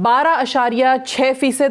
12.6%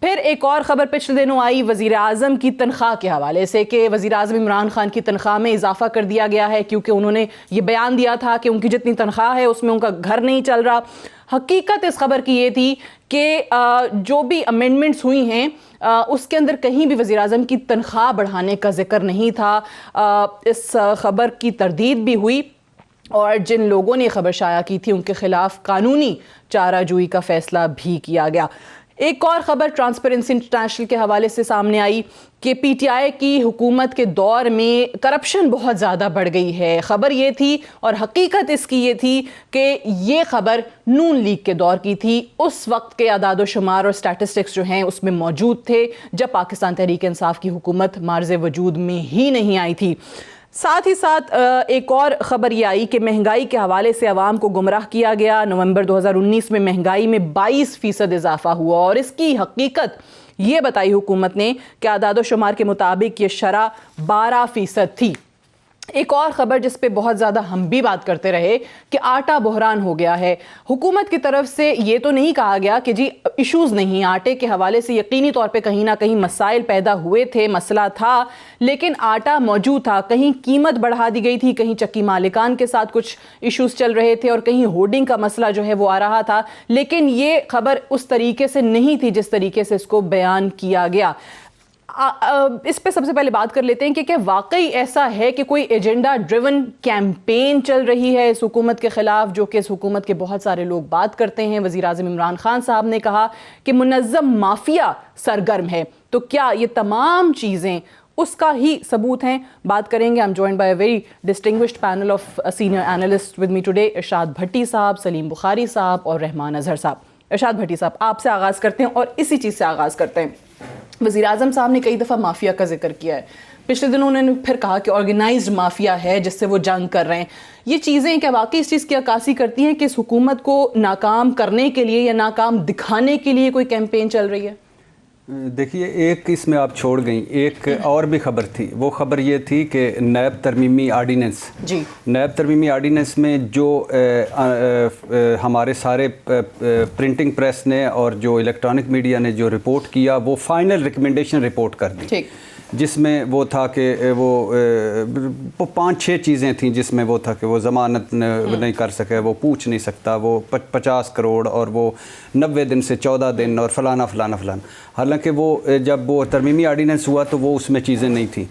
پھر ایک اور خبر پچھلے دنوں آئی وزیر اعظم کی تنخواہ کے حوالے سے کہ وزیر اعظم عمران خان کی تنخواہ میں اضافہ کر دیا گیا ہے کیونکہ انہوں نے یہ بیان دیا تھا کہ ان کی جتنی تنخواہ ہے اس میں ان کا گھر نہیں چل رہا. حقیقت اس خبر کی یہ تھی کہ جو بھی امینڈمنٹس ہوئی ہیں اس کے اندر کہیں بھی وزیر اعظم کی تنخواہ بڑھانے کا ذکر نہیں تھا. اس خبر کی تردید بھی ہوئی اور جن لوگوں نے خبر شائع کی تھی ان کے خلاف قانونی چارہ جوئی کا فیصلہ بھی کیا گیا. ایک اور خبر ٹرانسپیرنسی انٹرنیشنل کے حوالے سے سامنے آئی کہ پی ٹی آئی کی حکومت کے دور میں کرپشن بہت زیادہ بڑھ گئی ہے. خبر یہ تھی اور حقیقت اس کی یہ تھی کہ یہ خبر نون لیگ کے دور کی تھی. اس وقت کے اعداد و شمار اور سٹیٹسٹکس جو ہیں اس میں موجود تھے جب پاکستان تحریک انصاف کی حکومت معرض وجود میں ہی نہیں آئی تھی. ساتھ ہی ساتھ ایک اور خبر یہ آئی کہ مہنگائی کے حوالے سے عوام کو گمراہ کیا گیا. نومبر 2019 میں مہنگائی میں 22% اضافہ ہوا اور اس کی حقیقت یہ بتائی حکومت نے کہ اعداد و شمار کے مطابق یہ شرح 12% تھی. ایک اور خبر جس پہ بہت زیادہ ہم بھی بات کرتے رہے کہ آٹا بحران ہو گیا ہے. حکومت کی طرف سے یہ تو نہیں کہا گیا کہ جی ایشوز نہیں, آٹے کے حوالے سے یقینی طور پہ کہیں نہ کہیں مسائل پیدا ہوئے تھے, مسئلہ تھا, لیکن آٹا موجود تھا. کہیں قیمت بڑھا دی گئی تھی, کہیں چکی مالکان کے ساتھ کچھ ایشوز چل رہے تھے اور کہیں ہورڈنگ کا مسئلہ جو ہے وہ آ رہا تھا, لیکن یہ خبر اس طریقے سے نہیں تھی جس طریقے سے اس کو بیان کیا گیا. اس پہ سب سے پہلے بات کر لیتے ہیں کہ کیا واقعی ایسا ہے کہ کوئی ایجنڈا ڈریون کیمپین چل رہی ہے اس حکومت کے خلاف, جو کہ اس حکومت کے بہت سارے لوگ بات کرتے ہیں. وزیر اعظم عمران خان صاحب نے کہا کہ منظم مافیا سرگرم ہے, تو کیا یہ تمام چیزیں اس کا ہی ثبوت ہیں؟ بات کریں گے. I'm joined by a very distinguished panel of senior analysts with me today. ارشاد بھٹی صاحب, سلیم بخاری صاحب اور رحمان اظہر صاحب. ارشاد بھٹی صاحب, آپ سے آغاز کرتے ہیں اور اسی چیز سے آغاز کرتے ہیں. وزیر اعظم صاحب نے کئی دفعہ مافیا کا ذکر کیا ہے. پچھلے دنوں انہوں نے پھر کہا کہ آرگنائزڈ مافیا ہے جس سے وہ جنگ کر رہے ہیں. یہ چیزیں کیا واقعی اس چیز کی عکاسی کرتی ہیں کہ اس حکومت کو ناکام کرنے کے لیے یا ناکام دکھانے کے لیے کوئی کیمپین چل رہی ہے؟ دیکھیے, ایک اس میں آپ چھوڑ گئیں, ایک اور بھی خبر تھی. وہ خبر یہ تھی کہ نیب ترمیمی آرڈیننس, نیب ترمیمی آرڈیننس میں جو ہمارے سارے پرنٹنگ پریس نے اور جو الیکٹرانک میڈیا نے جو رپورٹ کیا وہ فائنل ریکمنڈیشن رپورٹ کر دی, جس میں وہ تھا کہ وہ 5-6 چیزیں تھیں جس میں وہ تھا کہ وہ ضمانت نہیں کر سکے, وہ پوچھ نہیں سکتا, وہ 50 کروڑ اور وہ 90 دن سے 14 دن اور فلانا فلانا فلانا. حالانکہ وہ جب وہ ترمیمی آرڈیننس ہوا تو وہ اس میں چیزیں نہیں تھیں.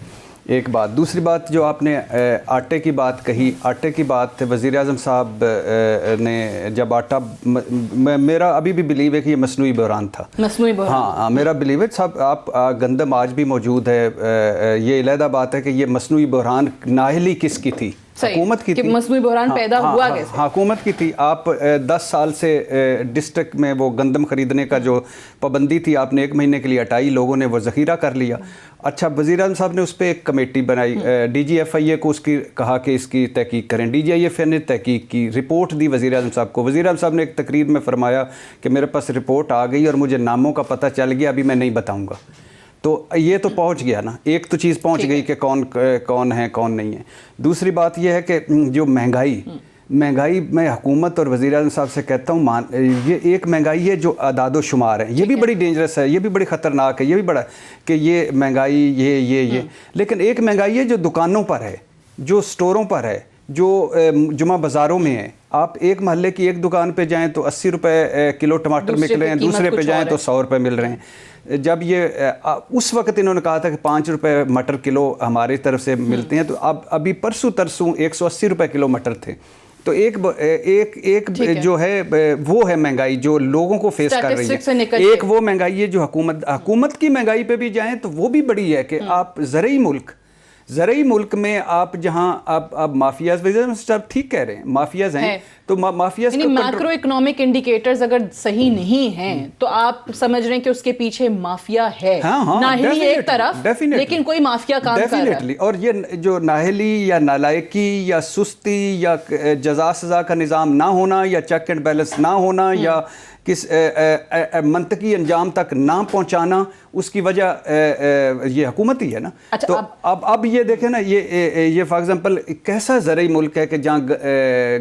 ایک بات. دوسری بات جو آپ نے آٹے کی بات کہی, آٹے کی بات وزیر اعظم صاحب نے جب آٹا, میرا ابھی بھی بلیو ہے کہ یہ مصنوعی بحران تھا. مصنوعی بحران, ہاں میرا بلیو ہے صاحب. آپ گندم آج بھی موجود ہے, یہ علیحدہ بات ہے کہ یہ مصنوعی بحران نااہلی کس کی تھی؟ حکومت کی تھی. مصنوعی بحران پیدا ہوا کیسے؟ حکومت کی تھی. آپ 10 سال سے ڈسٹرکٹ میں وہ گندم خریدنے کا جو پابندی تھی آپ نے 1 مہینے کے لیے ہٹائی, لوگوں نے وہ ذخیرہ کر لیا. اچھا, وزیر اعظم صاحب نے اس پہ ایک کمیٹی بنائی, ڈی جی ایف آئی اے کو اس کی کہا کہ اس کی تحقیق کریں. ڈی جی ایف آئی اے نے تحقیق کی, رپورٹ دی وزیر اعظم صاحب کو. وزیر اعظم صاحب نے ایک تقریر میں فرمایا کہ میرے پاس رپورٹ آ گئی اور مجھے ناموں کا پتہ چل گیا, ابھی میں نہیں بتاؤں گا. تو یہ تو پہنچ گیا نا, ایک تو چیز پہنچ گئی کہ کون ہے کون نہیں ہے. دوسری بات یہ ہے کہ جو مہنگائی میں حکومت اور وزیر اعظم صاحب سے کہتا ہوں, یہ ایک مہنگائی ہے جو اعداد و شمار ہے, یہ بھی بڑی ڈینجرس ہے, یہ بھی بڑی خطرناک ہے, یہ بھی بڑا کہ یہ مہنگائی یہ لیکن ایک مہنگائی ہے جو دکانوں پر ہے, جو سٹوروں پر ہے, جو جمعہ بازاروں میں ہے. آپ ایک محلے کی ایک دکان پہ جائیں تو 80 روپے کلو ٹماٹر مل رہے ہیں, دوسرے پہ جائیں تو 100 روپے مل رہے ہیں. جب یہ اس وقت انہوں نے کہا تھا کہ 5 روپے مٹر کلو ہماری طرف سے ملتے ہیں, تو ابھی پرسوں ترسوں 180 روپے کلو مٹر تھے. تو ایک جو ہے وہ ہے مہنگائی جو لوگوں کو فیس کر رہی ہے. ایک وہ مہنگائی ہے جو حکومت کی مہنگائی پہ بھی جائیں تو وہ بھی بڑی ہے کہ آپ زرعی ملک میں آپ جہاں آپ مافیاز, صاحب ٹھیک کہہ رہے ہیں, مافیاز ہیں, تو مافیاز یعنی میکرو اکنامک انڈیکیٹرز اگر صحیح نہیں ہیں تو آپ سمجھ رہے ہیں کہ اس کے پیچھے مافیا ہے. نااہلی ایک طرف, لیکن کوئی مافیا کام کر رہا ہے. اور یہ جو نااہلی یا نالائکی یا سستی یا جزا سزا کا نظام نہ ہونا یا چیک اینڈ بیلنس نہ ہونا کس منطقی انجام تک نہ پہنچانا، اس کی وجہ یہ حکومت ہی ہے نا. تو اب یہ دیکھیں نا، یہ فار ایگزامپل کیسا زرعی ملک ہے کہ جہاں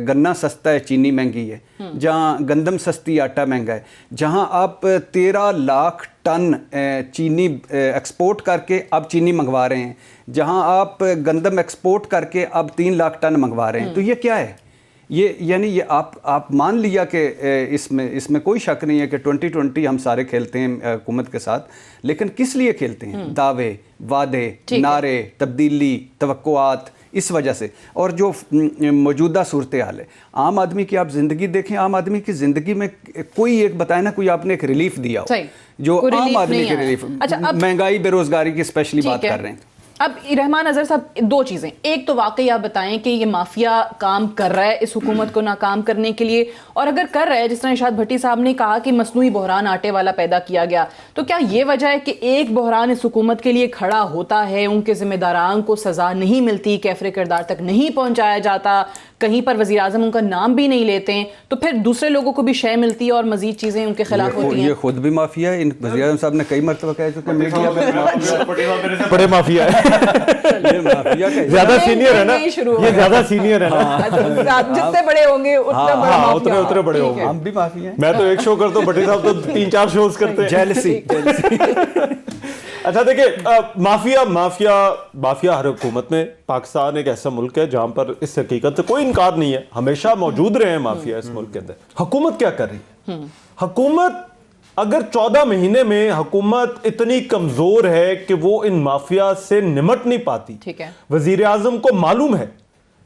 گنا سستا ہے چینی مہنگی ہے، جہاں گندم سستی آٹا مہنگا ہے، جہاں آپ 13 لاکھ ٹن چینی ایکسپورٹ کر کے اب چینی منگوا رہے ہیں، جہاں آپ گندم ایکسپورٹ کر کے اب 3 لاکھ ٹن منگوا رہے ہیں. تو یہ کیا ہے؟ یہ یعنی یہ آپ مان لیا کہ اس میں کوئی شک نہیں ہے کہ 2020 ہم سارے کھیلتے ہیں حکومت کے ساتھ، لیکن کس لیے کھیلتے ہیں؟ دعوے، وعدے، نعرے، تبدیلی، توقعات، اس وجہ سے. اور جو موجودہ صورتحال ہے، عام آدمی کی آپ زندگی دیکھیں، عام آدمی کی زندگی میں کوئی ایک بتائے نا، کوئی آپ نے ایک ریلیف دیا ہو جو عام آدمی کے ریلیف. مہنگائی، بے روزگاری کی اسپیشلی بات کر رہے ہیں. اب رحمان اظہر صاحب، دو چیزیں، ایک تو واقعی آپ بتائیں کہ یہ مافیا کام کر رہا ہے اس حکومت کو ناکام کرنے کے لیے، اور اگر کر رہا ہے جس طرح ارشاد بھٹی صاحب نے کہا کہ مصنوعی بحران آٹے والا پیدا کیا گیا، تو کیا یہ وجہ ہے کہ ایک بحران اس حکومت کے لیے کھڑا ہوتا ہے، ان کے ذمہ داران کو سزا نہیں ملتی، کیفر کردار تک نہیں پہنچایا جاتا، کہیں پر وزیر اعظم ان کا نام بھی نہیں لیتے ہیں، تو پھر دوسرے لوگوں کو بھی شے ملتی ہے اور مزید چیزیں ان کے خلاف ہوتی ہیں؟ یہ خود بھی مافیا ہے. وزیر اعظم صاحب نے کئی مرتبہ کہا چکے میڈیا میں بڑے مافیا ہے، زیادہ سینئر ہے نا، یہ زیادہ سینئر ہے نا، جتنے بڑے ہوں گے اتنے بڑے ہوں گے. ہم بھی مافیا ہیں. میں تو ایک شو کرتا ہوں، بھٹی صاحب تو 3-4 شوز کرتے ہیں. جیلسی. اچھا دیکھیں، مافیا ہر حکومت میں، پاکستان ایک ایسا ملک ہے جہاں پر اس حقیقت سے کوئی انکار نہیں ہے، ہمیشہ موجود رہے ہیں مافیا اس ملک کے اندر. حکومت کیا کر رہی ہے؟ حکومت اگر 14 مہینے میں حکومت اتنی کمزور ہے کہ وہ ان مافیا سے نمٹ نہیں پاتی. وزیر اعظم کو معلوم ہے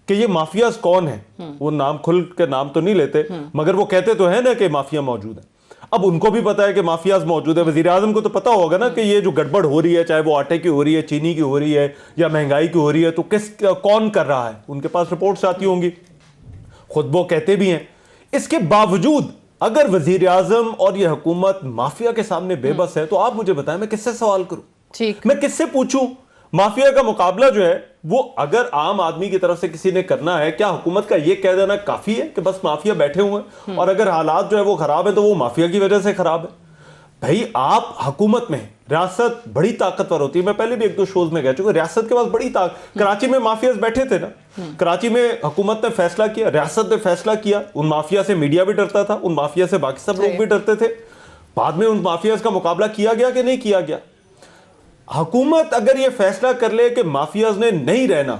کہ یہ مافیاز کون ہیں، وہ نام کھل کے نام تو نہیں لیتے مگر وہ کہتے تو ہیں نا کہ مافیا موجود ہیں. اب ان کو بھی پتا ہے کہ مافیاز موجود ہے. وزیر اعظم کو تو پتا ہوگا نا کہ یہ جو گڑبڑ ہو رہی ہے، چاہے وہ آٹے کی ہو رہی ہے، چینی کی ہو رہی ہے یا مہنگائی کی ہو رہی ہے، تو کون کر رہا ہے. ان کے پاس رپورٹس آتی ہوں گی، خود وہ کہتے بھی ہیں. اس کے باوجود اگر وزیر اعظم اور یہ حکومت مافیا کے سامنے بے بس ہے، تو آپ مجھے بتائیں میں کس سے سوال کروں، میں کس سے پوچھوں؟ مافیا کا مقابلہ جو ہے وہ اگر عام آدمی کی طرف سے کسی نے کرنا ہے، کیا حکومت کا یہ کہہ دینا کافی ہے کہ بس مافیا بیٹھے ہوئے ہیں اور اگر حالات جو ہے وہ خراب ہے تو وہ مافیا کی وجہ سے خراب ہے؟ بھائی آپ حکومت میں، ریاست بڑی طاقتور ہوتی ہے. میں پہلے بھی 1-2 شوز میں کہہ چکا، ریاست کے پاس بڑی طاقت. کراچی میں مافیاز بیٹھے تھے نا، کراچی میں حکومت نے فیصلہ کیا، ریاست نے فیصلہ کیا، ان مافیا سے میڈیا بھی ڈرتا تھا، ان مافیا سے باقی سب لوگ بھی ڈرتے تھے. بعد میں ان مافیاز کا مقابلہ کیا گیا کہ نہیں کیا گیا؟ حکومت اگر یہ فیصلہ کر لے کہ مافیاز نے نہیں رہنا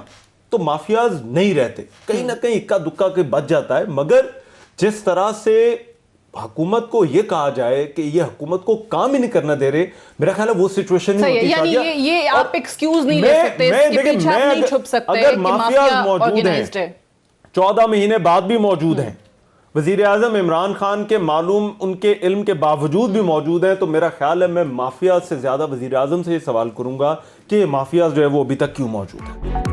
تو مافیاز نہیں رہتے، کہیں نہ کہیں اکا دکا کے بچ جاتا ہے. مگر جس طرح سے حکومت کو یہ کہا جائے کہ یہ حکومت کو کام ہی نہیں کرنا دے رہے، میرا خیال ہے وہ سچویشن نہیں ہوتی. یعنی یہ آپ ایکسکیوز نہیں لے سکتے، اس کے پیچھے آپ نہیں چھپ سکتے کہ مافیا آرگنائزڈ ہے. 14 مہینے بعد بھی موجود ہیں، وزیر اعظم عمران خان کے معلوم ان کے علم کے باوجود بھی موجود ہیں. تو میرا خیال ہے میں مافیا سے زیادہ وزیر اعظم سے یہ سوال کروں گا کہ یہ مافیا جو ہے وہ ابھی تک کیوں موجود ہے.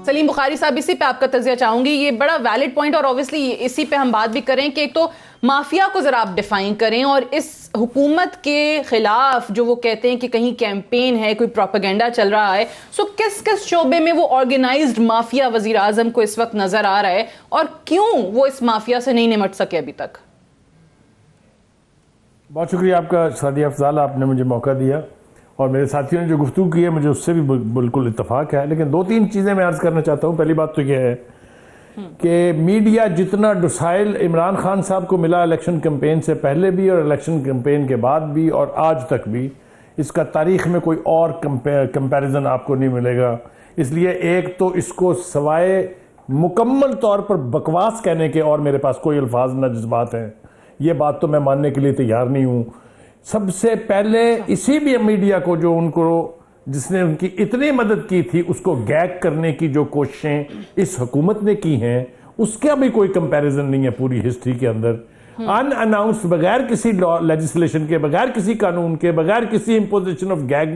سلیم بخاری صاحب، اسی پہ آپ کا تجزیہ چاہوں گی. یہ بڑا ویلڈ پوائنٹ، اور اوبویسلی اسی پہ ہم بات بھی کریں کہ ایک تو مافیا کو ذرا آپ ڈیفائن کریں، اور اس حکومت کے خلاف جو وہ کہتے ہیں کہ کہیں کیمپین ہے، کوئی پروپیگنڈا چل رہا ہے، سو کس کس شعبے میں وہ آرگنائزڈ مافیا وزیر اعظم کو اس وقت نظر آ رہا ہے، اور کیوں وہ اس مافیا سے نہیں نمٹ سکے ابھی تک؟ بہت شکریہ آپ کا سعدیہ افضال، آپ نے مجھے موقع دیا، اور میرے ساتھیوں نے جو گفتگو کی ہے مجھے اس سے بھی بالکل اتفاق ہے. لیکن 2-3 چیزیں میں عرض کرنا چاہتا ہوں. پہلی بات تو یہ ہے کہ میڈیا جتنا ڈوسائل عمران خان صاحب کو ملا الیکشن کیمپین سے پہلے بھی اور الیکشن کیمپین کے بعد بھی اور آج تک بھی، اس کا تاریخ میں کوئی اور کمپیریزن آپ کو نہیں ملے گا. اس لیے ایک تو اس کو سوائے مکمل طور پر بکواس کہنے کے اور میرے پاس کوئی الفاظ نہ جذبات ہیں. یہ بات تو میں ماننے کے لیے تیار نہیں ہوں. سب سے پہلے اسی بھی میڈیا کو جو ان کو جس نے ان کی اتنی مدد کی تھی اس کو گیگ کرنے کی جو کوششیں اس حکومت نے کی ہیں، اس کا بھی کوئی کمپیریزن نہیں ہے پوری ہسٹری کے اندر. ان اناؤنسڈ، بغیر کسی لیجسلیشن کے، بغیر کسی قانون کے، بغیر کسی امپوزیشن آف گیگ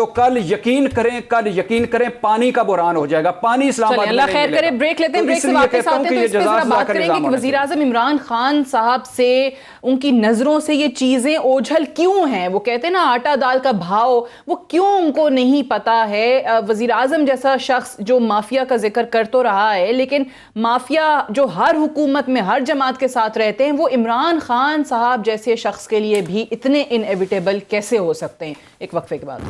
تو کل یقین کریں پانی کا بحران ہو جائے گا. پانی اسلام آباد میں اللہ خیر کرے. بریک لیتے ہیں, بریک سے واپس آتے ہیں تو اس پہ ذرا بات کریں گے کہ وزیر اعظم عمران خان صاحب سے ان کی نظروں سے یہ چیزیں اوجھل کیوں ہیں. وہ کہتے ہیں نا آٹا دال کا بھاؤ, وہ کیوں ان کو نہیں پتا ہے. وزیر اعظم جیسا شخص جو مافیا کا ذکر کر تو رہا ہے, لیکن مافیا جو ہر حکومت میں ہر جماعت کے ساتھ رہتے ہیں, وہ عمران خان صاحب جیسے شخص کے لیے بھی اتنے انیویٹیبل کیسے ہو سکتے ہیں. ایک وقفے کے بعد.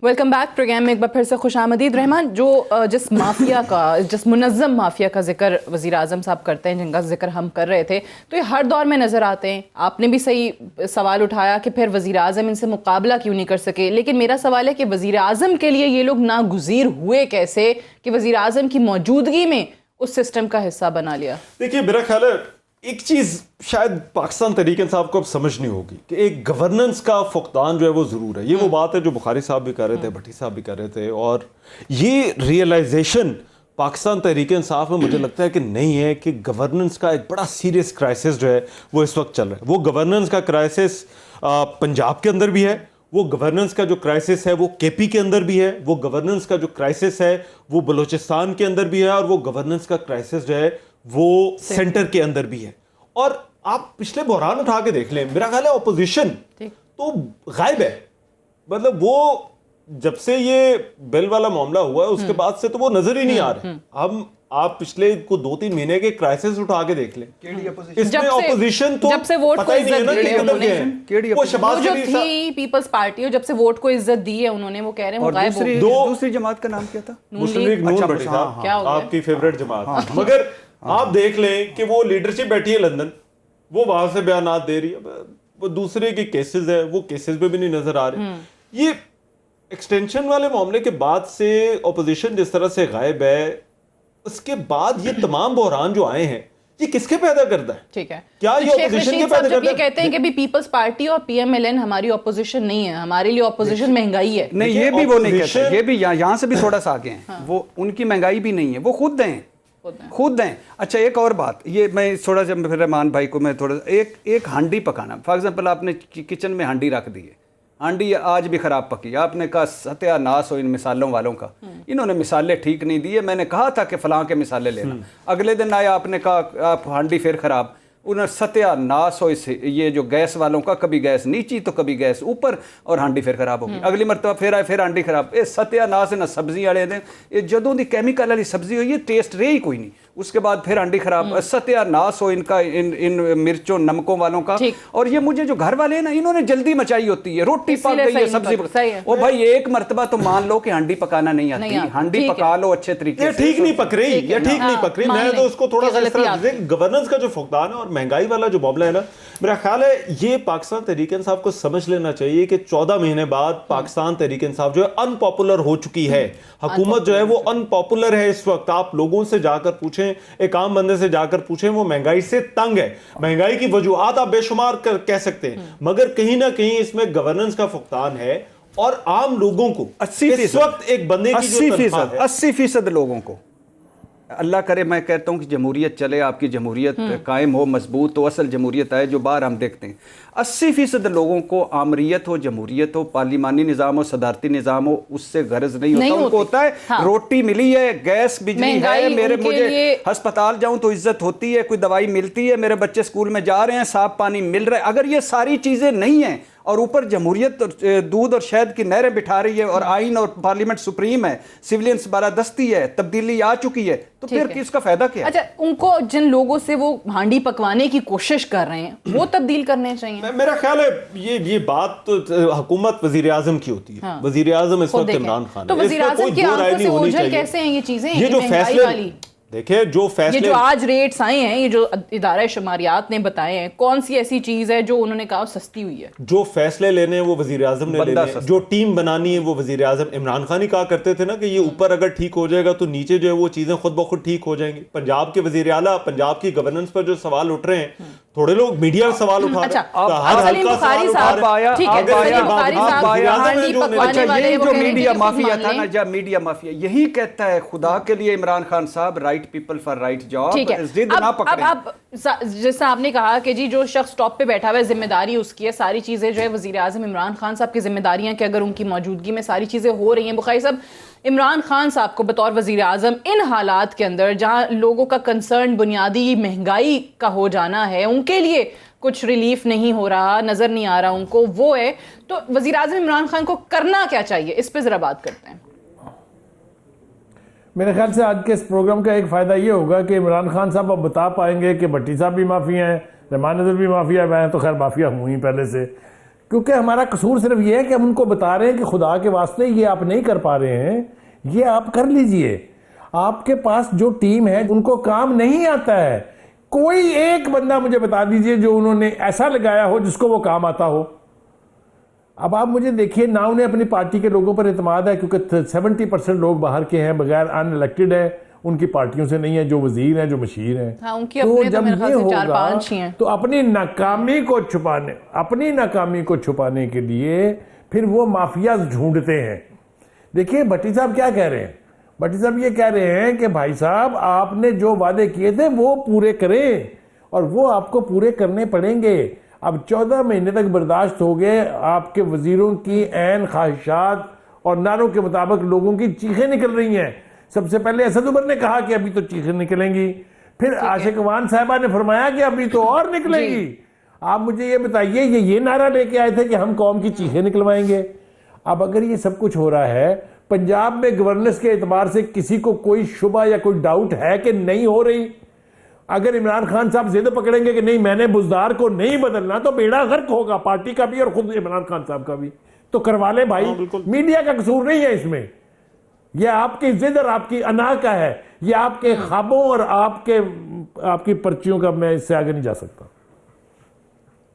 Welcome back. پروگرام میں ایک بار پھر سے خوش آمدید. رحمان, جو جس مافیا کا, جس منظم مافیا کا ذکر وزیر اعظم صاحب کرتے ہیں, جن کا ذکر ہم کر رہے تھے, تو یہ ہر دور میں نظر آتے ہیں. آپ نے بھی صحیح سوال اٹھایا کہ پھر وزیر اعظم ان سے مقابلہ کیوں نہیں کر سکے, لیکن میرا سوال ہے کہ وزیر اعظم کے لیے یہ لوگ ناگزیر ہوئے کیسے کہ وزیر اعظم کی موجودگی میں اس سسٹم کا حصہ بنا لیا. دیکھیے میرا خیال ہے ایک چیز شاید پاکستان تحریک انصاف کو اب سمجھنی ہوگی کہ ایک گورننس کا فقدان جو ہے وہ ضرور ہے. یہ وہ بات ہے جو بخاری صاحب بھی کر رہے تھے, بھٹی صاحب بھی کر رہے تھے, اور یہ ریئلائزیشن پاکستان تحریک انصاف میں مجھے لگتا ہے کہ نہیں ہے کہ گورننس کا ایک بڑا سیریس کرائسس جو ہے وہ اس وقت چل رہا ہے. وہ گورننس کا کرائسس پنجاب کے اندر بھی ہے, وہ گورننس کا جو کرائسس ہے وہ کے پی کے اندر بھی ہے, وہ گورننس کا جو کرائسس ہے وہ بلوچستان کے اندر بھی ہے, اور وہ گورننس کا کرائسس جو ہے وہ سینٹر کے اندر بھی ہے. اور آپ پچھلے بحران اٹھا کے دیکھ لیں, میرا خیال ہے اپوزیشن تو غائب ہے. مطلب وہ جب سے یہ بل والا معاملہ ہوا ہے اس کے بعد سے تو وہ نظر ہی نہیں آ رہے. ہم آپ پچھلے کو 2-3 مہینے کے کرائسس اٹھا کے دیکھ لیں, اس میں اپوزیشن تو جب سے ووٹ کو عزت دی ہے انہوں نے, وہ شہباز جو تھی پیپلز پارٹی, اور جب سے ووٹ کو عزت دی ہے انہوں نے, وہ کہہ رہے ہیں وہ غائب ہو گئی. دوسری جماعت کا نام کیا تھا؟ مسلم لیگ نون. بھٹی صاحب آپ کی فیوریٹ جماعت. مگر آپ دیکھ لیں کہ وہ لیڈرشپ بیٹھی ہے لندن, وہ وہاں سے بیانات دے رہی ہے, وہ دوسرے کے کیسز ہے, وہ کیسز پہ بھی نہیں نظر آ رہے. یہ ایکسٹینشن والے معاملے کے بعد سے اپوزیشن جس طرح سے غائب ہے, اس کے بعد یہ تمام بحران جو آئے ہیں یہ کس کے پیدا کرتا ہے؟ ٹھیک ہے, کیا یہ اپوزیشن کے پیدا کرتا ہے؟ یہ کہتے ہیں کہ بھی پیپلز پارٹی اور پی ایم ایل این ہماری اپوزیشن نہیں ہے, ہمارے لیے اپوزیشن مہنگائی ہے. نہیں, یہ بھی وہ نہیں کہتے, یہ بھی یہاں سے بھی تھوڑا سا آگے ہیں. وہ ان کی مہنگائی بھی نہیں ہے, وہ خود دیں. اچھا ایک اور بات, یہ میں تھوڑا سا پھر رحمان بھائی کو میں تھوڑا ایک ہانڈی پکانا, فار ایگزامپل آپ نے کچن میں ہانڈی رکھ دی ہے, ہانڈی آج بھی خراب پکی, آپ نے کہا ستیہ ناس ہو ان مثالوں والوں کا, انہوں نے مثالیں ٹھیک نہیں دیے, میں نے کہا تھا کہ فلاں کے مثالیں لینا. اگلے دن آیا آپ نے کہا آپ ہانڈی پھر خراب, انہوں نے ستیہ ناس ہو اس یہ جو گیس والوں کا, کبھی گیس نیچی تو کبھی گیس اوپر, اور ہانڈی پھر خراب ہوگی. اگلی مرتبہ پھر آئے پھر ہانڈی خراب. یہ ستیہ ناس نہ سبزی والے دیں, یہ جدوں دی کیمیکل والی سبزی ہوئی, یہ ٹیسٹ رہی کوئی نہیں. اس کے بعد پھر ہانڈی خراب. ستیہ ناس ہو ان کا, ان مرچوں نمکوں والوں کا. اور یہ مجھے جو گھر والے ہیں نا, انہوں نے جلدی مچائی ہوتی ہے, روٹی پک گئی ہے, سبزی. اور بھائی ایک مرتبہ تو مان لو کہ ہانڈی پکانا نہیں آتی, ہانڈی پکا لو اچھے طریقے سے. یہ ٹھیک نہیں پک رہی, یہ ٹھیک نہیں پک رہی. میں تو اس کو تھوڑا سا گورننس کا جو فقدان ہے اور مہنگائی والا جو معاملہ ہے نا, میرا خیال ہے یہ پاکستان تحریک انصاف کو سمجھ لینا چاہیے کہ 14 مہینے بعد پاکستان تحریک انصاف جو ہے ان پاپولر ہو چکی ہے. حکومت جو ہے وہ ان پاپولر ہے اس وقت. آپ لوگوں سے جا کر پوچھیں, ایک عام بندے سے جا کر پوچھیں, وہ مہنگائی سے تنگ ہے. مہنگائی کی وجوہات آپ بے شمار کہہ سکتے ہیں, مگر کہیں نہ کہیں اس میں گورننس کا فقدان ہے. اور عام لوگوں کو اس وقت ایک بندے کی جو تنخواہ ہے 80% لوگوں کو, اللہ کرے میں کہتا ہوں کہ جمہوریت چلے, آپ کی جمہوریت قائم ہو, مضبوط تو اصل جمہوریت آئے جو باہر ہم دیکھتے ہیں. 80% لوگوں کو آمریت ہو, جمہوریت ہو, پارلیمانی نظام ہو, صدارتی نظام ہو, اس سے غرض نہیں ہوتا. ان کو ہوتا ہے روٹی ملی ہے, گیس بجلی ہے, مجھے ہسپتال جاؤں تو عزت ہوتی ہے, کوئی دوائی ملتی ہے, میرے بچے اسکول میں جا رہے ہیں, صاف پانی مل رہا ہے. اگر یہ ساری چیزیں نہیں ہیں اور اوپر جمہوریت دودھ اور شہد کی نہریں بٹھا رہی ہے, اور آئین اور پارلیمنٹ سپریم ہے, سیولینس بالادستی ہے, تبدیلی آ چکی ہے, تو پھر کس کا فائدہ کیا ہے؟ اچھا, ان کو جن لوگوں سے وہ ہانڈی پکوانے کی کوشش کر رہے ہیں وہ تبدیل کرنے چاہیے. میرا خیال ہے یہ بات تو حکومت وزیر اعظم کی ہوتی ہے. وزیر اعظم اس وقت عمران خان ہے. تو وزیر اعظم کی آنکھوں سے اوجھل کیسے ہیں یہ چیزیں, یہ جو فیصلے دیکھیں جو یہ فیصلے جو آج ریٹس آئے ہیں، یہ جو ادارہ شماریات نے بتائے ہیں، کون سی ایسی چیز ہے جو انہوں نے کہا سستی ہوئی ہے؟ جو فیصلے لینے ہیں وہ وزیر اعظم نے لینے ہیں، جو ٹیم بنانی ہے وہ وزیر اعظم عمران خان ہی کہا کرتے تھے نا کہ یہ اوپر اگر ٹھیک ہو جائے گا تو نیچے جو ہے وہ چیزیں خود بخود ٹھیک ہو جائیں گی. پنجاب کے وزیر اعلیٰ پنجاب کی گورننس پر جو سوال اٹھ رہے ہیں، تھوڑے لوگ میڈیا سوال اٹھا رہے ہیں، سلیم بخاری صاحب، ٹھیک ہے، سلیم بخاری صاحب ہانڈی پکوانے والے، یہ جو میڈیا مافیا تھا نا، جب میڈیا مافیا یہی کہتا ہے خدا کے لیے عمران خان صاحب right people for right job. ٹھیک ہے، اب جیسا آپ نے کہا کہ جی جو شخص ٹاپ پہ بیٹھا ہوا ہے ذمہ داری اس کی ہے، ساری چیزیں جو ہے وزیر اعظم عمران خان صاحب کی ذمہ داریاں کہ اگر ان کی موجودگی میں ساری چیزیں ہو رہی ہیں. بخاری صاحب، عمران خان صاحب کو بطور وزیر اعظم ان حالات کے اندر جہاں لوگوں کا کنسرن بنیادی مہنگائی کا ہو جانا ہے، ان کے لیے کچھ ریلیف نہیں ہو رہا، نظر نہیں آ رہا ان کو، وہ ہے تو وزیر اعظم عمران خان کو کرنا کیا چاہیے؟ اس پہ ذرا بات کرتے ہیں. میرے خیال سے آج کے اس پروگرام کا ایک فائدہ یہ ہوگا کہ عمران خان صاحب اب بتا پائیں گے کہ بھٹی صاحب بھی مافیا ہیں، رحمان نذر بھی مافیا ہے. میں تو خیر مافیا ہوں ہی پہلے سے، کیونکہ ہمارا قصور صرف یہ ہے کہ ہم ان کو بتا رہے ہیں کہ خدا کے واسطے یہ آپ نہیں کر پا رہے ہیں، یہ آپ کر لیجئے. آپ کے پاس جو ٹیم ہے ان کو کام نہیں آتا ہے. کوئی ایک بندہ مجھے بتا دیجئے جو انہوں نے ایسا لگایا ہو جس کو وہ کام آتا ہو. اب آپ مجھے دیکھیے، نہ انہیں اپنی پارٹی کے لوگوں پر اعتماد ہے کیونکہ 70% لوگ باہر کے ہیں، بغیر ان الیکٹڈ ہیں، ان کی پارٹیوں سے نہیں ہے، جو وزیر ہیں، جو مشیر ہیں. ہاں، ان کی اپنے تو میرے خیال سے 4-5 ہی ہیں. تو اپنی ناکامی کو چھپانے کے لیے پھر وہ مافیاز ڈھونڈتے ہیں. دیکھیے بھٹی صاحب کیا کہہ رہے ہیں، بھٹی صاحب یہ کہہ رہے ہیں کہ بھائی صاحب آپ نے جو وعدے کیے تھے وہ پورے کریں، اور وہ آپ کو پورے کرنے پڑیں گے. اب 14 مہینے تک برداشت ہو گئے، آپ کے وزیروں کی عین خواہشات اور نعروں کے مطابق لوگوں کی چیخیں نکل رہی ہیں. سب سے پہلے اسد عمر نے کہا کہ ابھی تو چیخیں نکلیں گی، پھر عاشق وان صاحبہ نے فرمایا کہ ابھی تو اور نکلیں گی. آپ مجھے یہ بتائیے، یہ نعرہ لے کے آئے تھے کہ ہم قوم کی چیخیں نکلوائیں گے. اب اگر یہ سب کچھ ہو رہا ہے، پنجاب میں گورننس کے اعتبار سے کسی کو کوئی شبہ یا کوئی ڈاؤٹ ہے کہ نہیں ہو رہی؟ اگر عمران خان صاحب ضد پکڑیں گے کہ نہیں میں نے بزدار کو نہیں بدلنا، تو بیڑا غرق ہوگا پارٹی کا بھی اور خود عمران خان صاحب کا بھی. تو کروا لے بھائی، میڈیا کا قصور نہیں ہے اس میں. یہ آپ کی ضد اور آپ کی انا کا ہے، یہ آپ کے خوابوں اور آپ کی پرچیوں کا. میں اس سے آگے نہیں جا سکتا.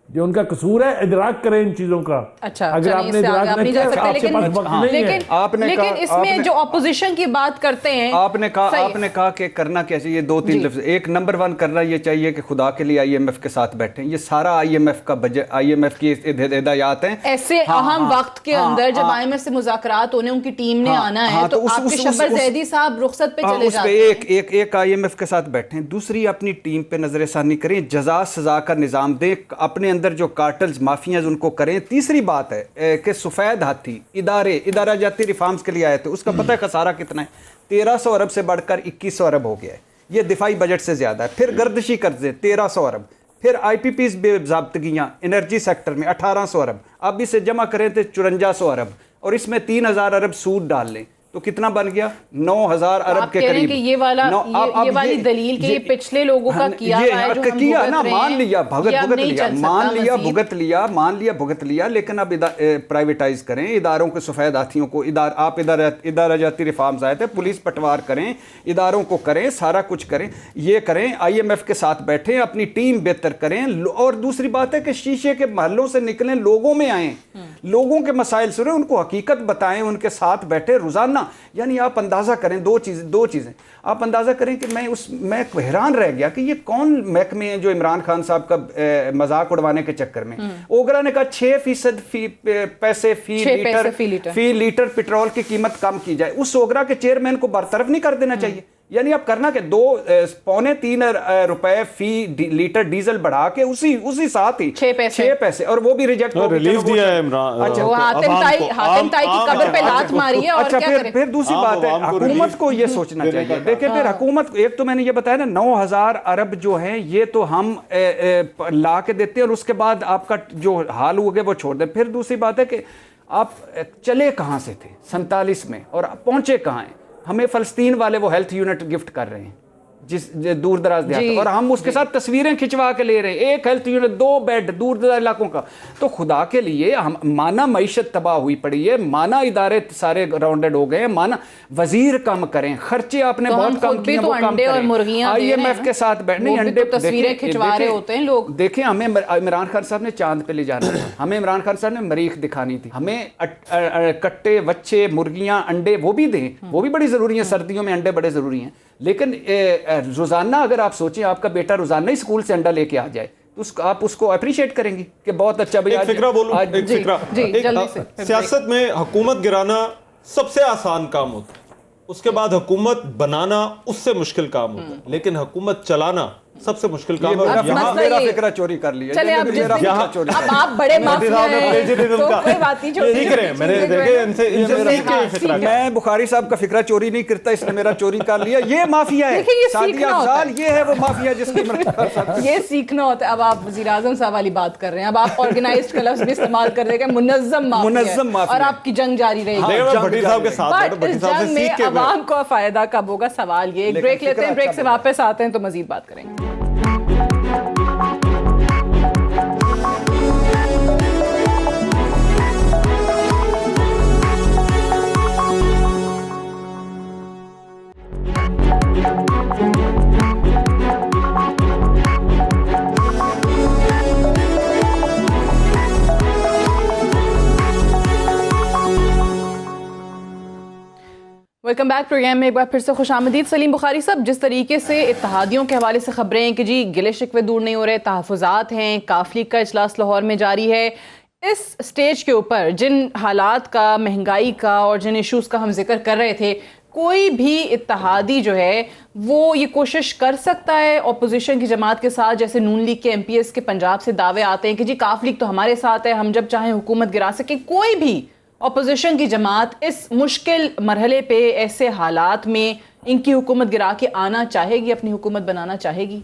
جو ان کا قصور ہے، ادراک کریں ان چیزوں کا. اچھا، اگر آپ نے ادراک نہیں کیا، آپ کے پاس وقت نہیں ہے. لیکن اس میں جو اپوزیشن کی بات کرتے ہیں، آپ نے کہا کہ کرنا کیا چاہیے. 2-3 لفظ. ایک نمبر 1 کرنا یہ چاہیے کہ خدا کے لیے IMF کے ساتھ بیٹھیں. یہ سارا IMF کا بجٹ، IMF کی ہدایات ہیں. ایسے اہم وقت کے اندر جب IMF سے مذاکرات ہونے، ان کی ٹیم نے آنا ہے، تو آپ کے شبر زیدی صاحب رخصت پہ چلے جاتے ہیں. ایک IMF کے ساتھ بیٹھیں. دوسری اپنی ٹیم پہ نظر ثانی کریں، جزا سزا کا نظام دیں، اپنے اندر جو کارٹلز مافیاز ان کو کریں. تیسری بات ہے کہ سفید ہاتھی ادارہ جاتی ریفارمز کے لیے آئے تھے، اس کا پتہ ہے خسارہ کتنا ہے؟ 1300 ارب سے بڑھ کر 2100 ارب ہو گیا ہے. یہ دفاعی بجٹ سے زیادہ ہے. پھر گردشی قرضے 1300 ارب، پھر IPPs بے ضابطگیاں انرجی سیکٹر میں 1800 ارب. اب اسے جمع کریں تو 5400 ارب، اور اس میں 3000 ارب سود ڈال لیں تو کتنا بن گیا؟ 9000 ارب کے قریب. کہ یہ والی دلیل کہ یہ پچھلے لوگوں کا کیا بھگت لیا، لیکن اب پرائیویٹائز کریں اداروں کے سفید ہاتھیوں کو. آپ ادارہ جاتی ریفارمز آئے تھے، پولیس پٹوار کریں، اداروں کو کریں، سارا کچھ کریں. یہ کریں، IMF کے ساتھ بیٹھیں، اپنی ٹیم بہتر کریں. اور دوسری بات ہے کہ شیشے کے محلوں سے نکلیں، لوگوں میں آئیں، لوگوں کے مسائل سنیں، ان کو حقیقت بتائیں، ان کے ساتھ بیٹھے روزانہ. یعنی آپ اندازہ کریں دو چیزیں آپ اندازہ کریں کہ میں حیران رہ گیا کہ یہ کون محکمے ہیں جو عمران خان صاحب کا مذاق اڑوانے کے چکر میں. اوگرا نے کہا 6% پیسے فی لیٹر پیٹرول کی قیمت کم کی جائے. اس اوگرا کے چیئرمین کو برطرف نہیں کر دینا چاہیے. یعنی آپ کرنا کہ 2.3 روپے فی لیٹر ڈیزل بڑھا کے اسی ساتھ ہی 6 پیسے، اور وہ بھی ریجیکٹ ہو ریلیز دیا ہے عمران. اچھا، وہ حاتم طائی کی قبر پہ لات ماری ہے. اور اچھا، پھر دوسری بات ہے حکومت کو یہ سوچنا چاہیے. دیکھیں پھر حکومت، ایک تو میں نے یہ بتایا نا 9000 ارب جو ہیں یہ تو ہم لا کے دیتے ہیں، اور اس کے بعد آپ کا جو حال ہو گئے وہ چھوڑ دیں. پھر دوسری بات ہے کہ آپ چلے کہاں سے تھے 47 میں اور پہنچے کہاں ہیں؟ ہمیں فلسطین والے وہ ہیلتھ یونٹ گفٹ کر رہے ہیں. جس دور دراز دیہات، اور ہم اس کے ساتھ تصویریں کھنچوا کے لے رہے ہیں، ایک ہیلتھ یونٹ 2 بیڈ دور دراز علاقوں کا. تو خدا کے لیے ہم مانا معیشت تباہ ہوئی پڑی ہے، مانا ادارے سارے گراؤنڈڈ ہو گئے ہیں، مانا وزیر کم کریں، خرچے آپ نے بہت کم کیے وہ کم کریں. IMF کے ساتھ بیٹھنے انڈے تصویریں کھنچوا رہے ہوتے ہیں لوگ. دیکھیں ہمیں عمران خان صاحب نے چاند پہ لے جانا تھا، ہمیں عمران خان صاحب نے مریخ دکھانی تھی، ہمیں کٹے بچے مرغیاں انڈے وہ بھی دیں، وہ بھی بڑی ضروری ہیں، سردیوں میں انڈے بڑے ضروری ہیں. لیکن روزانہ اگر آپ سوچیں آپ کا بیٹا روزانہ ہی اسکول سے انڈا لے کے آ جائے تو آپ اس کو اپریشیٹ کریں گی کہ بہت اچھا. ایک فکرہ بولوں، ایک فکرہ، سیاست میں حکومت گرانا سب سے آسان کام ہوتا ہے، اس کے بعد حکومت بنانا اس سے مشکل کام ہوتا ہے، لیکن حکومت چلانا سب سے مشکل کام ہے. یہاں میرا فکرہ چوری کر لیا، اب آپ بڑے مافیا ہیں تو کوئی بات نہیں، سیکھ رہے ہیں، میں نے دیکھے ان سے سیکھ کے فکرہ. میں بخاری صاحب کا فکرہ چوری نہیں کرتا، اس نے میرا چوری کر لیا. یہ مافیا ہے، سعدیہ افضال یہ ہے وہ مافیا جس کی یہ سیکھنا ہوتا ہے. اب آپ وزیر اعظم صاحب والی بات کر رہے ہیں، اب آپ آرگنائزڈ کا لفظ بھی استعمال کر رہے ہیں، منظم مافیا، اور آپ کی جنگ جاری رہے گی. بھٹی صاحب کے ساتھ بٹ اس جنگ میں عوام کو فائدہ کب ہوگا؟ سوال یہ. ایک بریک لیتے ہیں، بریک سے واپس آتے ہیں تو مزید بات کریں گے. ویلکم بیک پروگرام میں ایک بار پھر سے خوش آمدید. سلیم بخاری صاحب، جس طریقے سے اتحادیوں کے حوالے سے خبریں ہیں کہ جی گلے شکوے دور نہیں ہو رہے، تحفظات ہیں، کاف لیگ کا اجلاس لاہور میں جاری ہے، اس سٹیج کے اوپر جن حالات کا، مہنگائی کا اور جن ایشوز کا ہم ذکر کر رہے تھے، کوئی بھی اتحادی جو ہے وہ یہ کوشش کر سکتا ہے اپوزیشن کی جماعت کے ساتھ، جیسے نون لیگ کے MPs کے پنجاب سے دعوے آتے ہیں کہ جی کاف لیگ تو ہمارے ساتھ ہے، ہم جب چاہیں حکومت گرا سکیں، کوئی بھی اپوزیشن کی جماعت اس مشکل مرحلے پہ، ایسے حالات میں ان کی حکومت گرا کے آنا چاہے گی، اپنی حکومت بنانا چاہے گی؟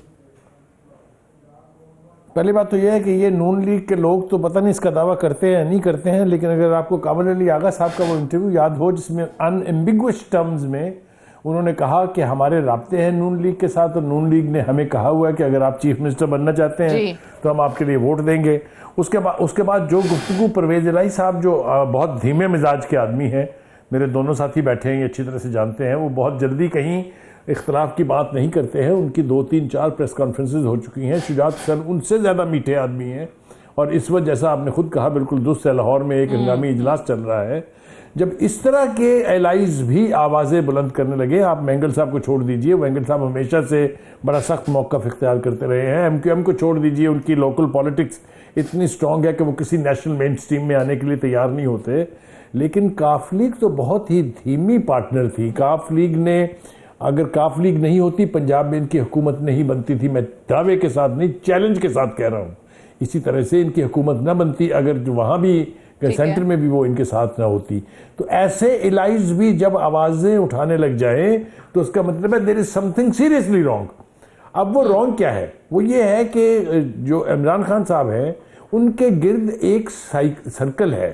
پہلی بات تو یہ ہے کہ یہ نون لیگ کے لوگ تو پتہ نہیں اس کا دعویٰ کرتے ہیں نہیں کرتے ہیں، لیکن اگر آپ کو کامل علی آغا صاحب کا وہ انٹرویو یاد ہو جس میں ان ایمبیگوس ٹرمز میں انہوں نے کہا کہ ہمارے رابطے ہیں نون لیگ کے ساتھ، اور نون لیگ نے ہمیں کہا ہوا ہے کہ اگر آپ چیف منسٹر بننا چاہتے ہیں تو ہم آپ کے لیے ووٹ دیں گے. اس کے بعد جو گفتگو پرویز الہی صاحب جو بہت دھیمے مزاج کے آدمی ہیں، میرے دونوں ساتھی بیٹھے ہیں، یہ اچھی طرح سے جانتے ہیں، وہ بہت جلدی کہیں اختلاف کی بات نہیں کرتے ہیں. ان کی 2-3-4 پریس کانفرنسز ہو چکی ہیں. شجاعت حسین ان سے زیادہ میٹھے آدمی ہیں، اور اس وقت جیسا آپ نے خود کہا بالکل درست ہے، لاہور میں ایک ہنگامی اجلاس چل رہا ہے. جب اس طرح کے ایلائز بھی آوازیں بلند کرنے لگے، آپ مینگل صاحب کو چھوڑ دیجئے، مینگل صاحب ہمیشہ سے بڑا سخت موقف اختیار کرتے رہے ہیں. MQM کو چھوڑ دیجئے، ان کی لوکل پالیٹکس اتنی سٹرونگ ہے کہ وہ کسی نیشنل مین سٹریم میں آنے کے لیے تیار نہیں ہوتے. لیکن کاف لیگ تو بہت ہی دھیمی پارٹنر تھی. کاف لیگ نے، اگر کاف لیگ نہیں ہوتی پنجاب میں ان کی حکومت نہیں بنتی تھی. میں دعوے کے ساتھ نہیں، چیلنج کے ساتھ کہہ رہا ہوں. اسی طرح سے ان کی حکومت نہ بنتی اگر جو وہاں بھی سینٹر میں بھی وہ ان کے ساتھ نہ ہوتی. تو ایسے الائز بھی جب آوازیں اٹھانے لگ جائیں تو اس کا مطلب ہے there is something seriously wrong. اب وہ رونگ کیا ہے؟ وہ یہ ہے کہ جو عمران خان صاحب ہیں ان کے گرد ایک سرکل ہے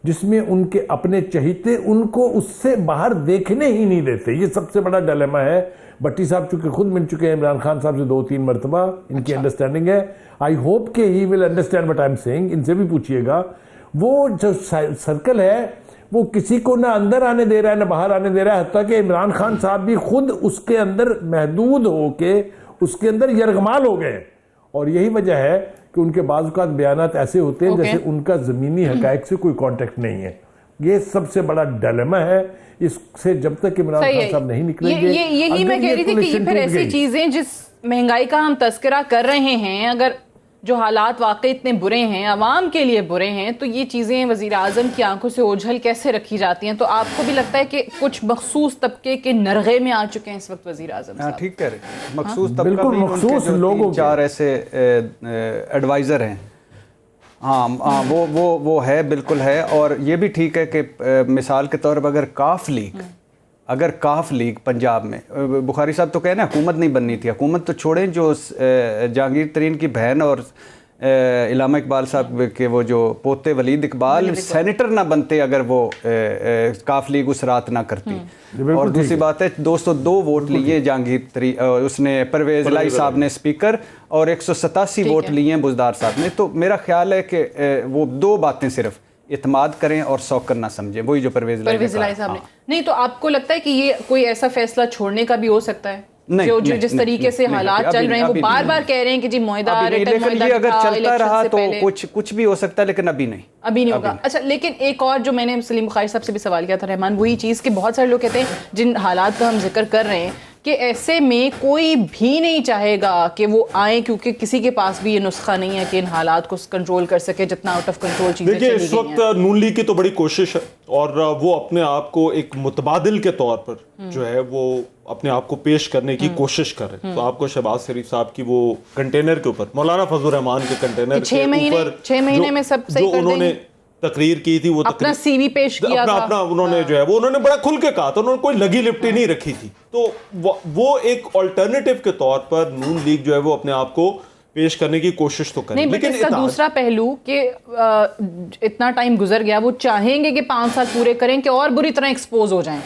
جس میں ان کے اپنے چہیتے ان کو اس سے باہر دیکھنے ہی نہیں دیتے. یہ سب سے بڑا ڈیلیما ہے. بٹی صاحب چونکہ خود مل چکے ہیں عمران خان صاحب سے 2-3 مرتبہ، ان کی انڈرسٹینڈنگ ہے. آئی ہوپ کہ he will understand what I am saying. ان سے بھی پوچھئے گا. وہ جو سرکل ہے وہ کسی کو نہ اندر آنے دے رہا ہے نہ باہر آنے دے رہا ہے، حتیٰ کہ عمران خان صاحب بھی خود اس کے اندر محدود ہو کے اس کے اندر یرغمال ہو گئے. اور یہی وجہ ہے کہ ان کے بعض اوقات بیانات ایسے ہوتے ہیں جیسے ان کا زمینی حقائق سے کوئی کانٹیکٹ نہیں ہے. یہ سب سے بڑا ڈیلیما ہے. اس سے جب تک عمران خان صاحب نہیں نکلیں گے، یہی میں کہہ رہی تھی کہ یہ پھر ایسی چیزیں جس مہنگائی کا ہم تذکرہ کر رہے ہیں، اگر جو حالات واقعی اتنے برے ہیں، عوام کے لیے برے ہیں، تو یہ چیزیں وزیر اعظم کی آنکھوں سے اوجھل کیسے رکھی جاتی ہیں؟ تو آپ کو بھی لگتا ہے کہ کچھ مخصوص طبقے کے نرغے میں آ چکے ہیں اس وقت وزیر اعظم صاحب؟ ٹھیک کہہ رہے ہیں. مخصوص طبقہ بالکل مخصوص لوگوں 4 ایسے ایڈوائزر ہیں. ہاں وہ ہے، بالکل ہے. اور یہ بھی ٹھیک ہے کہ مثال کے طور پر اگر کاف لیگ پنجاب میں، بخاری صاحب تو کہہ رہے ہیں حکومت نہیں بننی تھی. حکومت تو چھوڑیں، جو جہانگیر ترین کی بہن اور علامہ اقبال صاحب کے وہ جو پوتے ولید اقبال سینیٹر نہ بنتے اگر وہ کاف لیگ اس رات نہ کرتی. اور دوسری بات ہے 202 ووٹ لیے جہانگیر اس نے پرویز الہی صاحب نے اسپیکر, اور 187 ووٹ لیے بزدار صاحب نے. تو میرا خیال ہے کہ وہ دو باتیں صرف اعتماد کریں اور سوکر نہ سمجھیں, وہی جو پرویز الہی صاحب نے. نہیں تو آپ کو لگتا ہے کہ یہ کوئی ایسا فیصلہ چھوڑنے کا بھی ہو سکتا ہے جو جس طریقے سے حالات چل رہے ہیں, وہ بار بار کہہ رہے ہیں کہ جی معاہدہ اگر چلتا رہا تو کچھ بھی ہو سکتا ہے, لیکن ابھی نہیں ہوگا. اچھا, لیکن ایک اور جو میں نے سلیم بخاری صاحب سے بھی سوال کیا تھا رحمان, وہی چیز کہ بہت سارے لوگ کہتے ہیں جن حالات کا ہم ذکر کر رہے ہیں کہ ایسے میں کوئی بھی نہیں چاہے گا کہ وہ آئیں, کیونکہ کسی کے پاس بھی یہ نسخہ نہیں ہے کہ ان حالات کو کنٹرول کر سکے جتنا آؤٹ آف کنٹرول چیزیں چلی گئی ہیں. دیکھیے, اس وقت نون لیگ کی تو بڑی کوشش ہے اور وہ اپنے آپ کو ایک متبادل کے طور پر جو ہے وہ اپنے آپ کو پیش کرنے کی کوشش کر رہے ہیں. تو آپ کو شہباز شریف صاحب کی وہ کنٹینر کے اوپر, مولانا فضل الرحمان کے کنٹینر کے اوپر 6 مہینے میں سب صحیح کر دیں گے, تقریر کی تھی, وہ اپنا سی وی پیش کیا تھا, اپنا انہوں نے جو ہے وہ انہوں نے بڑا کھل کے کہا تھا, انہوں نے کوئی لگی لپٹی نہیں رکھی تھی. تو وہ ایک آلٹرنیٹیو کے طور پر نون لیگ جو ہے وہ اپنے آپ کو پیش کرنے کی کوشش تو کریں. لیکن اس کا دوسرا پہلو کہ اتنا ٹائم گزر گیا, وہ چاہیں گے کہ 5 سال پورے کریں کہ اور بری طرح ایکسپوز ہو جائیں.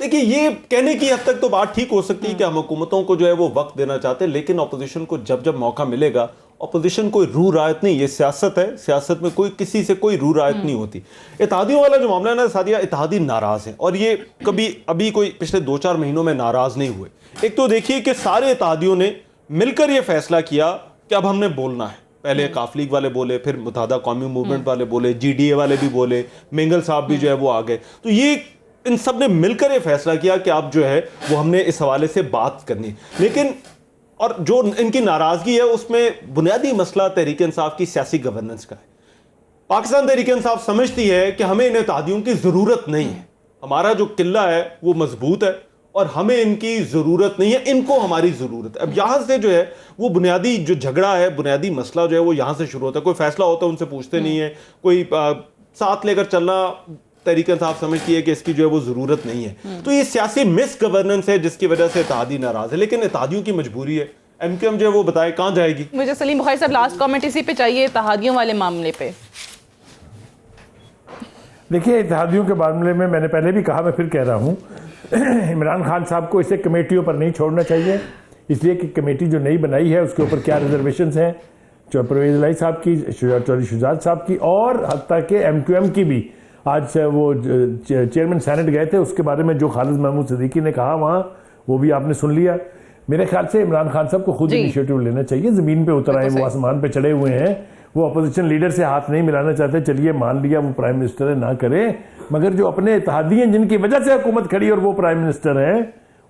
دیکھیے, یہ کہنے کی حد تک تو بات ٹھیک ہو سکتی ہے کہ ہم حکومتوں کو جو ہے وہ وقت دینا چاہتے ہیں, لیکن اپوزیشن کو جب موقع ملے گا, اپوزیشن کوئی روح رعایت نہیں, یہ سیاست ہے, سیاست میں کوئی کسی سے کوئی روح رعایت نہیں ہوتی. اتحادیوں والا جو معاملہ ہے نا سعدیہ, اتحادی ناراض ہیں, اور یہ کبھی ابھی کوئی پچھلے 2-4 مہینوں میں ناراض نہیں ہوئے. ایک تو دیکھیے کہ سارے اتحادیوں نے مل کر یہ فیصلہ کیا کہ اب ہم نے بولنا ہے. پہلے کاف لیگ والے بولے, پھر متحدہ قومی موومنٹ والے بولے, جی ڈی اے والے بھی بولے, مینگل صاحب بھی جو ہے وہ آ گئے. تو یہ ان سب نے مل کر یہ فیصلہ کیا کہ اب جو ہے وہ ہم نے اس حوالے سے بات کرنی. لیکن اور جو ان کی ناراضگی ہے اس میں بنیادی مسئلہ تحریک انصاف کی سیاسی گورننس کا ہے. پاکستان تحریک انصاف سمجھتی ہے کہ ہمیں ان اتحادیوں کی ضرورت نہیں ہے, ہمارا جو قلعہ ہے وہ مضبوط ہے اور ہمیں ان کی ضرورت نہیں ہے, ان کو ہماری ضرورت ہے. اب یہاں سے جو ہے وہ بنیادی جو جھگڑا ہے, بنیادی مسئلہ جو ہے وہ یہاں سے شروع ہوتا ہے. کوئی فیصلہ ہوتا ہے ان سے پوچھتے نہیں ہیں, کوئی ساتھ لے کر چلنا تحریک انصاف سمجھتی ہے کہ اس کی جو ہے وہ ضرورت نہیں ہے. تو یہ سیاسی مس گورننس ہے جس کی وجہ سے اتحادی ناراض ہے, لیکن اتحادیوں کی مجبوری ہے. ایم کیو ایم جو ہے وہ بتائے کہاں جائے گی. مجھے سلیم بخاری صاحب لاسٹ کامنٹ اسی پہ چاہیے, اتحادیوں والے معاملے پہ. دیکھیے, اتحادیوں کے معاملے میں نے پہلے بھی کہا, میں پھر کہہ رہا ہوں, عمران خان صاحب کو اسے کمیٹیوں پر نہیں چھوڑنا چاہیے, اس لیے کہ کمیٹی جو نئی بنائی ہے اس کے اوپر کیا ریزرویشنز ہیں, جو پرویز الہی صاحب کی, چودھری شہزاد صاحب کی, اور حتیٰ کہ ایم کیو ایم کی بھی. آج وہ چیئرمین سینٹ گئے تھے, اس کے بارے میں جو خالد محمود صدیقی نے کہا وہاں وہ بھی آپ نے سن لیا. میرے خیال سے عمران خان صاحب کو خود انیشیٹو لینا چاہیے, زمین پہ اتر آئے, وہ آسمان پہ چڑھے ہوئے ہیں, وہ اپوزیشن لیڈر سے ہاتھ نہیں ملانا چاہتے. چلیے مان لیا وہ پرائم منسٹر ہے, نہ کرے, مگر جو اپنے اتحادی ہیں جن کی وجہ سے حکومت کھڑی اور وہ پرائم منسٹر ہیں,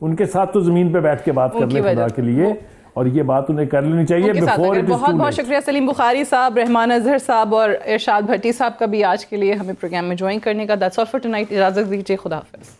ان کے ساتھ تو زمین پہ بیٹھ کے بات کر لیں خدا کے لیے, اور یہ بات انہیں کر لینی چاہیے before it is too late. بہت بہت شکریہ سلیم بخاری صاحب, رحمان اظہر صاحب اور ارشاد بھٹی صاحب کا بھی آج کے لیے ہمیں پروگرام میں جوائن کرنے کا. That's all for tonight. اجازت دیجیے, خدا حافظ.